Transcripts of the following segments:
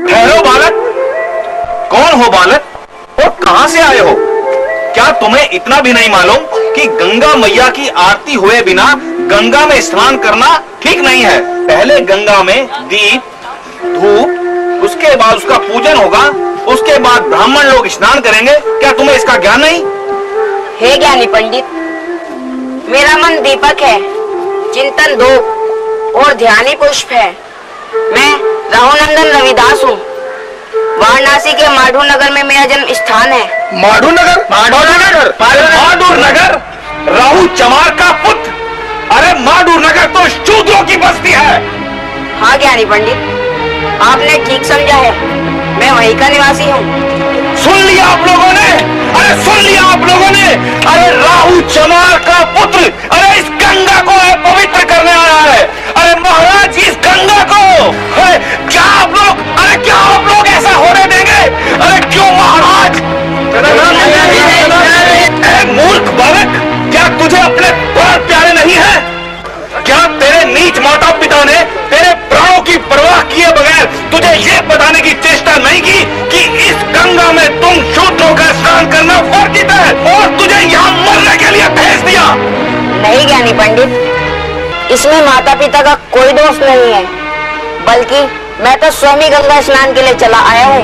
ठहरो बालक, कौन हो बालक और कहां से आए हो? क्या तुम्हें इतना भी नहीं मालूम कि गंगा मैया की आरती हुए बिना गंगा में स्नान करना ठीक नहीं है? पहले गंगा में दीप धूप, उसके बाद उसका पूजन होगा, उसके बाद ब्राह्मण लोग स्नान करेंगे। क्या तुम्हें इसका ज्ञान नहीं? हे ज्ञानी पंडित, मेरा मन दीपक है, चिंतन धूप और ध्यानी पुष्प है। मैं राहुनंदन रविदास हूँ। वाराणसी के माधुर नगर में मेरा जन्म स्थान है। माधुर नगर? माधुर नगर? राहु चमार का पुत्र? अरे माधुर नगर तो शूद्रों की बस्ती है। हाँ ज्ञानी पंडित, आपने ठीक समझा है, मैं वहीं का निवासी हूँ। सुन लिया आप लोगों ने? अरे सुन लिया आप लोगों ने? अरे राहु चमार का पुत्र, अरे इस गंगा को पवित्र करने आया है। अरे महाराज, इस गंगा को क्या आप लोग ऐसा होने देंगे? अरे क्यों महाराज? मूर्ख बालक, क्या तुझे अपने प्राण प्यारे नहीं है? क्या तेरे नीच माता पिता ने तेरे प्राणों की परवाह किए बगैर तुझे ये बताने की चेष्टा नहीं की कि इस गंगा में तुम शूद्रों का स्नान करना वर्जित है और तुझे यहाँ मरने के लिए भेज दिया? नहीं ज्ञानी पंडित, इसमें माता पिता का कोई दोष नहीं है, बल्कि मैं तो स्वयं गंगा स्नान के लिए चला आया हूँ।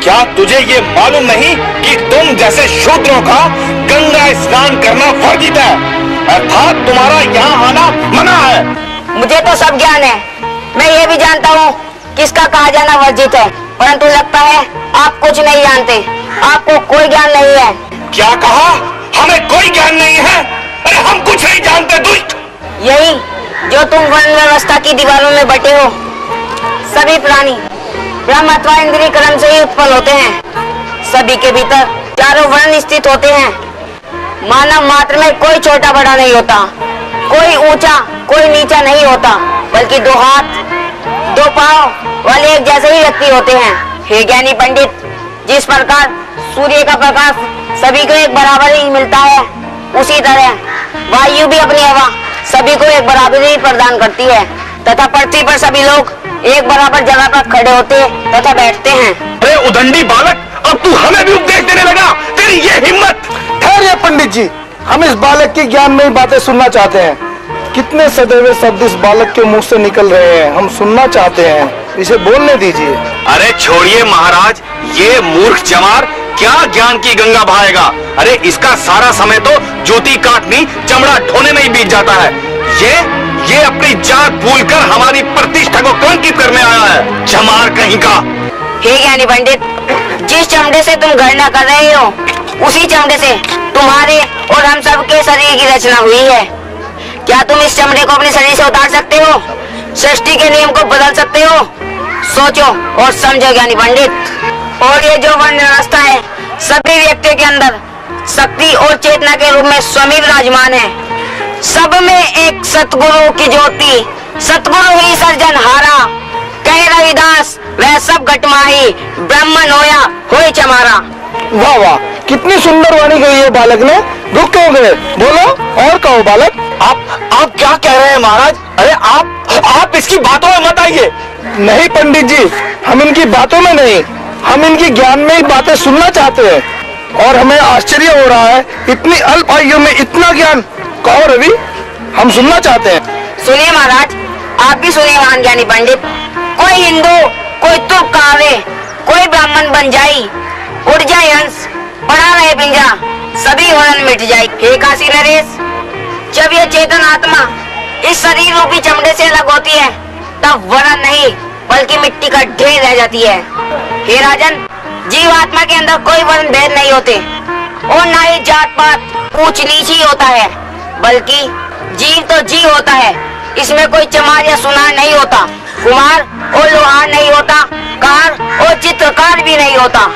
क्या तुझे ये मालूम नहीं कि तुम जैसे शूद्रों का गंगा स्नान करना वर्जित है, अर्थात तुम्हारा यहाँ आना मना है? मुझे तो सब ज्ञान है। मैं ये भी जानता हूँ किसका कहा जाना वर्जित है, परंतु लगता है आप कुछ नहीं जानते, आपको कोई ज्ञान नहीं है। क्या कहा? हमें कोई ज्ञान नहीं है? अरे हम कुछ नहीं जानते दुष्ट। यही जो तुम वर्ण व्यवस्था की दीवारों में बटे हो। सभी प्राणी ब्रह्म अथवा इंद्रिय कर्म से ही उत्पन्न होते हैं। सभी के भीतर चारों वर्ण स्थित होते हैं। मानव मात्र में कोई छोटा बड़ा नहीं होता, कोई ऊंचा कोई नीचा नहीं होता, बल्कि दो हाथ दो पांव वाले एक जैसे ही व्यक्ति होते हैं। हे ज्ञानी पंडित, जिस प्रकार सूर्य का प्रकाश सभी को एक बराबर ही मिलता है, उसी तरह वायु भी अपनी हवा सभी को एक बराबर ही प्रदान करती है तथा पृथ्वी पर सभी लोग एक बराबर जगह पर खड़े होते तथा बैठते हैं। अरे उदंडी बालक, अब तू हमें भी उपदेश देने लगा? तेरी ये हिम्मत! ठहरिए पंडित जी, हम इस बालक की ज्ञानमयी बातें सुनना चाहते हैं। कितने सदैव शब्द इस बालक के मुंह से निकल रहे हैं, हम सुनना चाहते हैं, इसे बोलने दीजिए। अरे छोड़िए महाराज, ये मूर्ख चमार क्या ज्ञान की गंगा बहाएगा? अरे इसका सारा समय तो जूती काटनी चमड़ा ढोने में ही बीत जाता है। ये अपनी जात भूलकर हमारी प्रतिष्ठा को कलंकित करने आया है, चमार कहीं का। हे ज्ञानी पंडित, जिस चमड़े से तुम गणना कर रहे हो, उसी चमड़े से तुम्हारे और हम सबके शरीर की रचना हुई है। क्या तुम इस चमड़े को अपने शरीर से उतार सकते हो? सृष्टि के नियम को बदल सकते हो? सोचो और समझो ज्ञानी पंडित। और ये जो वर्ण व्यवस्था है, सभी व्यक्तियों के अंदर शक्ति और चेतना के रूप में स्वयं विराजमान है। सब में एक सतगुरु की ज्योति, सतगुरु ही सर्जनहारा। कहे रविदास वह सब घटमाही, ब्राह्मण होया होय चमारा। वाह वाह, कितनी सुंदर वाणी कही है बालक ने। रुक क्यों गए? बोलो और कहो बालक। आप क्या कह रहे हैं महाराज? अरे आप इसकी बातों में मत आइए। नहीं पंडित जी, हम इनकी बातों में नहीं, हम इनकी ज्ञान में ही बातें सुनना चाहते हैं और हमें आश्चर्य हो रहा है, इतनी अल्प आयु में इतना ज्ञान। कहो रवि, हम सुनना चाहते हैं। सुनिए महाराज, आप भी सुनिए महान ज्ञानी पंडित। कोई हिंदू, कोई तुर्क कहावे, कोई ब्राह्मण बन जाई, उड़ जाए हंस, पड़ा रहे पिंजरा, सभी वर्ण मिट जाए। हे काशी नरेश, जब ये चेतन आत्मा इस शरीर रूपी चमड़े से अलग होती है, तब वर्ण नहीं बल्कि मिट्टी का ढेर रह जाती है। हे राजन, जीव आत्मा के अंदर कोई वर्ण भेद नहीं होते और ना ही जात पात ऊंच नीच ही होता है, बल्कि जीव तो जीव होता है। इसमें कोई चमार या सुनार नहीं होता, कुम्हार और लोहार नहीं होता, कार और चित्रकार भी नहीं होता।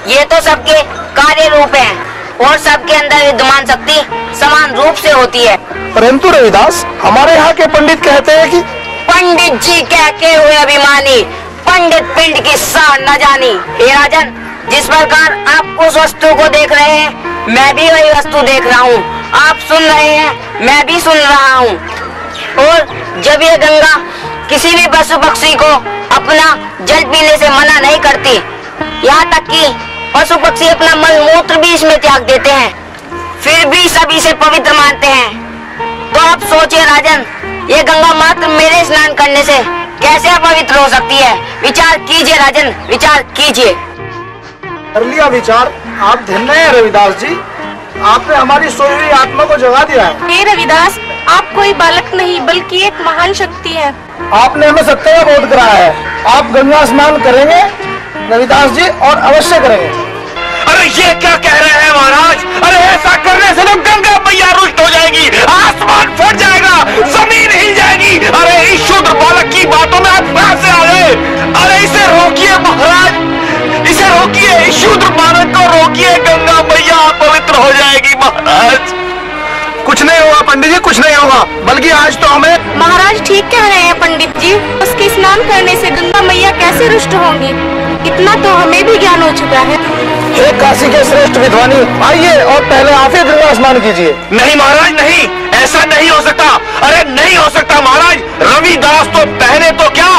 ये तो सबके कार्य रूप हैं और सबके अंदर विद्यमान शक्ति समान रूप से होती है। परंतु रविदास, हमारे यहाँ के पंडित कहते हैं कि पंडित जी कह के हुए अभिमानी, पंडित पिंड की सार न जानी। हे राजन, जिस प्रकार आप उस वस्तु को देख रहे हैं, मैं भी वही वस्तु देख रहा हूँ। आप सुन रहे हैं, मैं भी सुन रहा हूँ। और जब ये गंगा किसी भी पशु पक्षी को अपना जल पीने से मना नहीं करती। यहाँ तक कि पशु पक्षी अपना मल मूत्र भी इसमें त्याग देते हैं, फिर भी सब इसे पवित्र मानते हैं। तो अब सोचिए राजन, ये गंगा मात्र मेरे स्नान करने से कैसे अपवित्र हो सकती है? विचार कीजिए राजन, विचार कीजिए। कर लिया विचार। आप धन्य हैं रविदास जी, आपने हमारी सोई हुई आत्मा को जगा दिया है। हे रविदास, आप कोई बालक नहीं बल्कि एक महान शक्ति है। आपने हमें सत्य का बोध कराया है। आप गंगा स्नान करेंगे रविदास जी, और अवश्य करेंगे। अरे ये क्या कह रहे हैं महाराज? अरे ऐसा करने से तो गंगा मैया रुष्ट हो जाएगी, आसमान फट जाएगा, जमीन हिल जाएगी। अरे इस शूद्र बालक की बातों में आप कहां से आ गए? अरे इसे रोकिए महाराज, इसे रोकिए, इस शूद्र बालक को रोकिए। गंगा मैया पवित्र हो जाएगी महाराज। कुछ नहीं होगा पंडित जी, कुछ नहीं होगा। बल्कि आज तो हमें महाराज ठीक कह रहे हैं पंडित जी। उसके स्नान करने से गंगा मैया कैसे रुष्ट होंगी, इतना तो हमें भी ज्ञान हो चुका है। हे काशी के श्रेष्ठ विद्वानी, आइए और पहले आप ही गंगा स्नान कीजिए। नहीं महाराज नहीं, ऐसा नहीं हो सकता। अरे नहीं हो सकता महाराज, रविदास तो पहले तो क्या,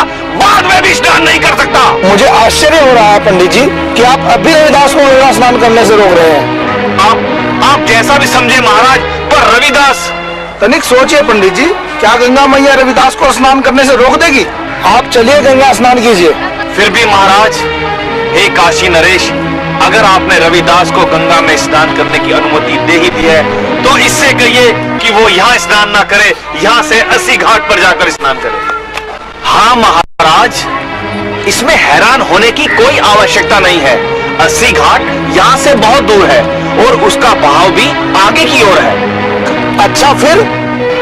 बाद में भी स्नान नहीं कर सकता। मुझे आश्चर्य हो रहा है पंडित जी कि आप अभी रविदास को गंगा स्नान करने से रोक रहे हैं। आप जैसा भी समझे महाराज, पर रविदास। तनिक सोचिए पंडित जी, क्या गंगा मैया रविदास को स्नान करने से रोक देगी? आप चलिए गंगा स्नान कीजिए। फिर भी महाराज, हे काशी नरेश, अगर आपने रविदास को गंगा में स्नान करने की अनुमति दे ही दी है, तो इससे कहिए कि वो यहाँ स्नान ना करे, यहाँ से 80 घाट पर जाकर स्नान करे। हाँ महाराज, इसमें हैरान होने की कोई आवश्यकता नहीं है। 80 घाट यहाँ से बहुत दूर है और उसका बहाव भी आगे की ओर है। अच्छा फिर?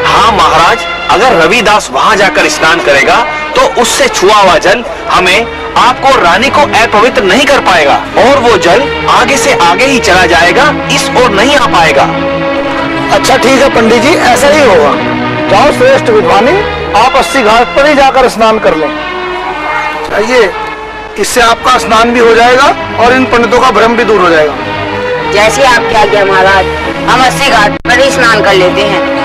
हाँ महाराज, अगर रविदास वहां जाकर स्नान करेगा तो उससे छुआ हुआ जल हमें, आपको, रानी को अपवित्र नहीं कर पाएगा, और वो जल आगे से आगे ही चला जाएगा, इस ओर नहीं आ पाएगा। अच्छा ठीक है पंडित जी, ऐसा ही होगा। जाओ श्रेष्ठ विद्वानी, आप 80 घाट पर ही जाकर स्नान कर लें। आइए, इससे आपका स्नान भी हो जाएगा और इन पंडितों का भ्रम भी दूर हो जाएगा। जैसे आपकी आज्ञा महाराज, हम 80 घाट पर ही स्नान कर लेते हैं।